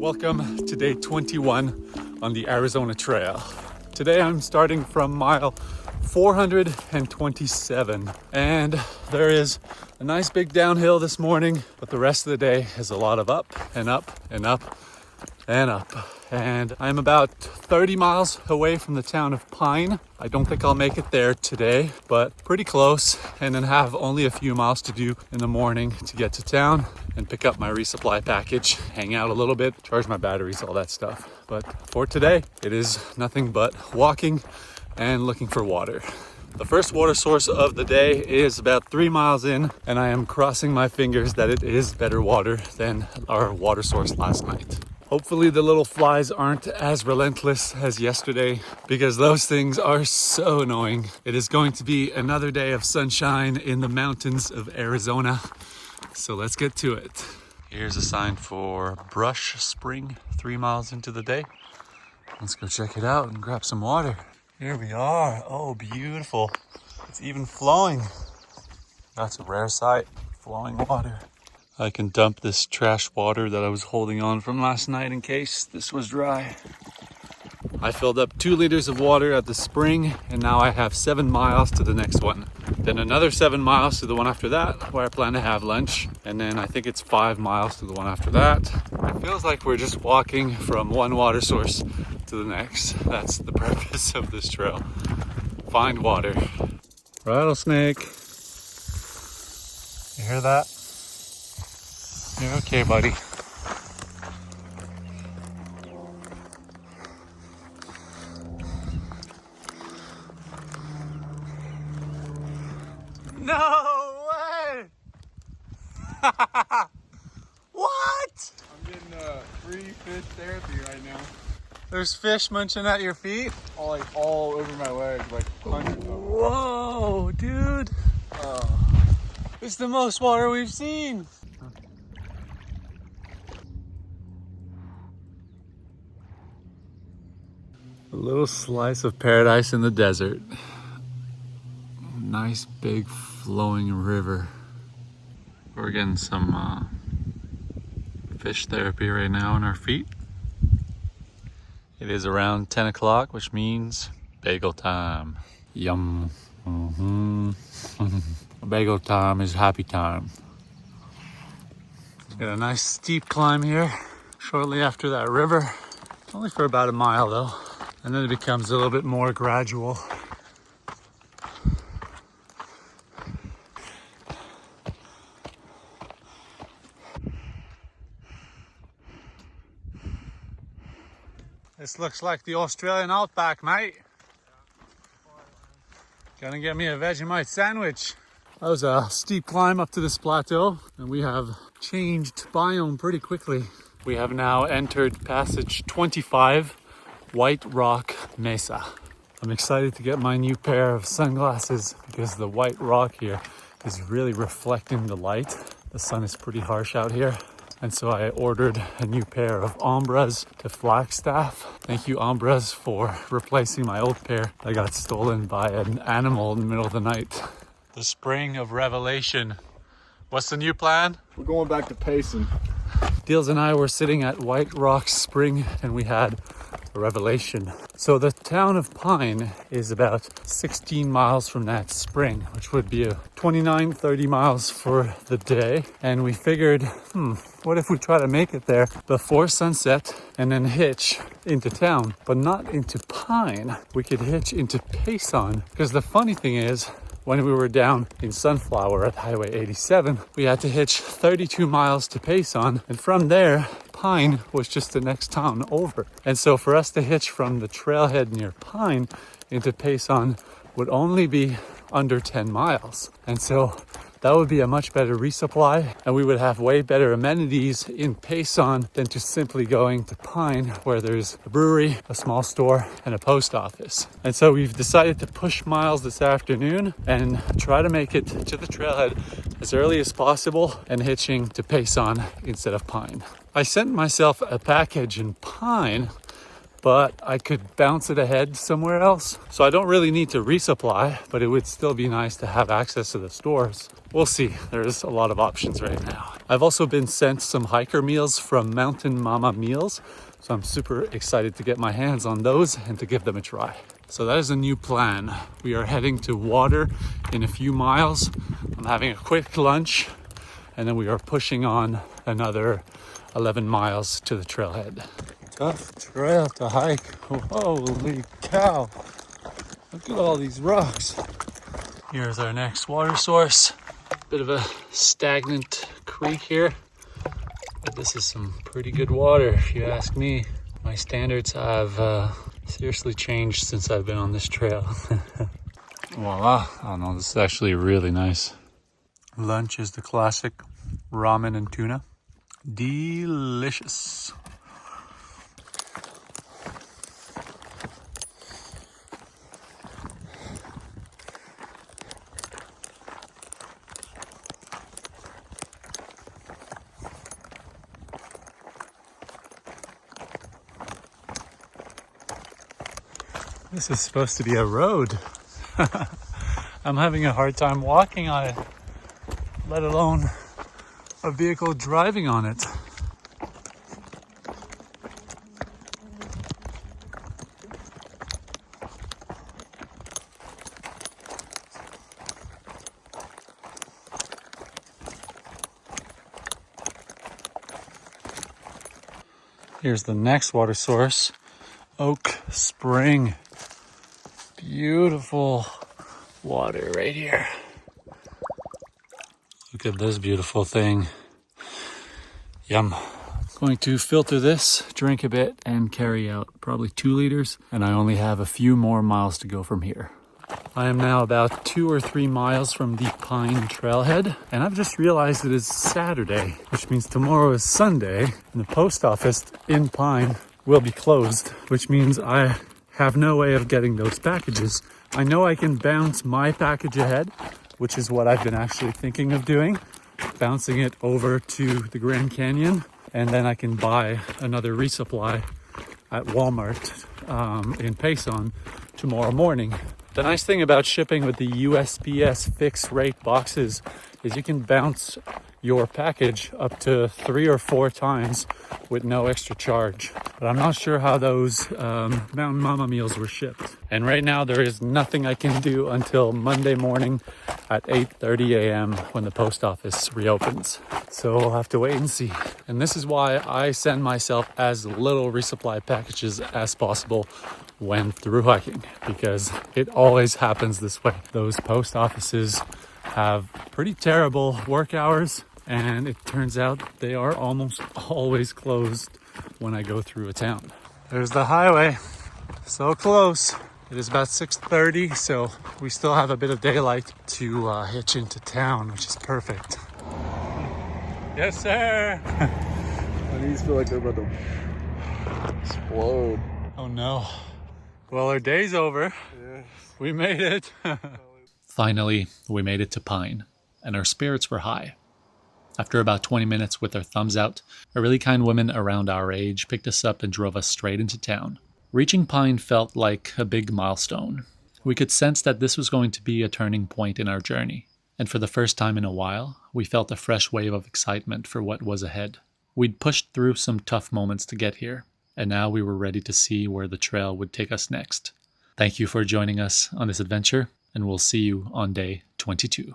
Welcome to day 21 on the Arizona Trail. Today I'm starting from mile 427 and there is a nice big downhill this morning, but the rest of the day is a lot of up and up and up and up. And I'm about 30 miles away from the town of Pine. I don't think I'll make it there today, but pretty close, and then have only a few miles to do in the morning to get to town and pick up my resupply package, hang out a little bit, charge my batteries, all that stuff. But for today, it is nothing but walking and looking for water. The first water source of the day is about 3 miles in, and I am crossing my fingers that it is better water than our water source last night. Hopefully the little flies aren't as relentless as yesterday, because those things are so annoying. It is going to be another day of sunshine in the mountains of Arizona. So let's get to it. Here's a sign for Brush Spring 3 miles into the day. Let's go check it out and grab some water. Here we are. Oh, beautiful. It's even flowing. That's a rare sight, flowing water. I can dump this trash water that I was holding on from last night in case this was dry. I filled up 2 liters of water at the spring, and now I have 7 miles to the next one. Then another 7 miles to the one after that, where I plan to have lunch. And then I think it's 5 miles to the one after that. It feels like we're just walking from one water source to the next. That's the purpose of this trail. Find water. Rattlesnake. You hear that? You're okay, buddy. No way! What? I'm getting free fish therapy right now. There's fish munching at your feet? All over my legs, like hundreds of them. Whoa, dude. It's the most water we've seen. A little slice of paradise in the desert. Nice big flowing river. We're getting some fish therapy right now on our feet. It is around 10 o'clock, which means bagel time. Yum. Bagel time is happy time. Got a nice steep climb here shortly after that river. Only for about a mile though. And then it becomes a little bit more gradual. This looks like the Australian outback, mate. Gonna get me a Vegemite sandwich. That was a steep climb up to this plateau, and we have changed biome pretty quickly. We have now entered passage 25, White Rock Mesa. I'm excited to get my new pair of sunglasses because the white rock here is really reflecting the light. The sun is pretty harsh out here. And so I ordered a new pair of Ombras to Flagstaff. Thank you, Ombras, for replacing my old pair that got stolen by an animal in the middle of the night. The Spring of Revelation. What's the new plan? We're going back to Payson. Deals and I were sitting at White Rock Spring and we had a revelation. So the town of Pine is about 16 miles from that spring, which would be 30 miles for the day. And we figured, what if we try to make it there before sunset and then hitch into town, but not into Pine. We could hitch into Payson, because the funny thing is, when we were down in Sunflower at Highway 87, we had to hitch 32 miles to Payson, and from there, Pine was just the next town over. And so for us to hitch from the trailhead near Pine into Payson would only be under 10 miles. And so that would be a much better resupply, and we would have way better amenities in Payson than to simply going to Pine, where there's a brewery, a small store, and a post office. And so we've decided to push miles this afternoon and try to make it to the trailhead as early as possible and hitching to Payson instead of Pine. I sent myself a package in Pine, but I could bounce it ahead somewhere else. So I don't really need to resupply, but it would still be nice to have access to the stores. We'll see. There's a lot of options right now. I've also been sent some hiker meals from Mountain Mama Meals, so I'm super excited to get my hands on those and to give them a try. So that is a new plan. We are heading to water in a few miles. I'm having a quick lunch, and then we are pushing on another 11 miles to the trailhead. Tough trail to hike. Holy cow. Look at all these rocks. Here's our next water source. Bit of a stagnant creek here, but this is some pretty good water if you ask me. My standards have seriously changed since I've been on this trail. Voila. Oh no, this is actually really nice. Lunch is the classic ramen and tuna. Delicious. This is supposed to be a road. I'm having a hard time walking on it, let alone a vehicle driving on it. Here's the next water source, Oak Spring. Beautiful water right here. Look at this beautiful thing. Yum. Going to filter this, drink a bit, and carry out probably 2 liters. And I only have a few more miles to go from here. I am now about 2 or 3 miles from the Pine Trailhead, and I've just realized it is Saturday, which means tomorrow is Sunday, and the post office in Pine will be closed, which means I have no way of getting those packages. I know I can bounce my package ahead, which is what I've been actually thinking of doing, bouncing it over to the Grand Canyon, and then I can buy another resupply at Walmart in Payson tomorrow morning. The nice thing about shipping with the USPS fixed rate boxes is you can bounce your package up to 3 or 4 times with no extra charge. But I'm not sure how those Mountain Mama meals were shipped. And right now there is nothing I can do until Monday morning at 8:30 a.m. when the post office reopens. So we'll have to wait and see. And this is why I send myself as little resupply packages as possible when through hiking, because it always happens this way. Those post offices have pretty terrible work hours, and it turns out they are almost always closed when I go through a town. There's the highway, so close. It is about 6:30, so we still have a bit of daylight to hitch into town, which is perfect. Yes, sir. My knees feel like they're about to explode. Oh no. Well, our day's over. Yeah. We made it. Finally, we made it to Pine, and our spirits were high. After about 20 minutes with our thumbs out, a really kind woman around our age picked us up and drove us straight into town. Reaching Pine felt like a big milestone. We could sense that this was going to be a turning point in our journey, and for the first time in a while, we felt a fresh wave of excitement for what was ahead. We'd pushed through some tough moments to get here, and now we were ready to see where the trail would take us next. Thank you for joining us on this adventure, and we'll see you on day 22.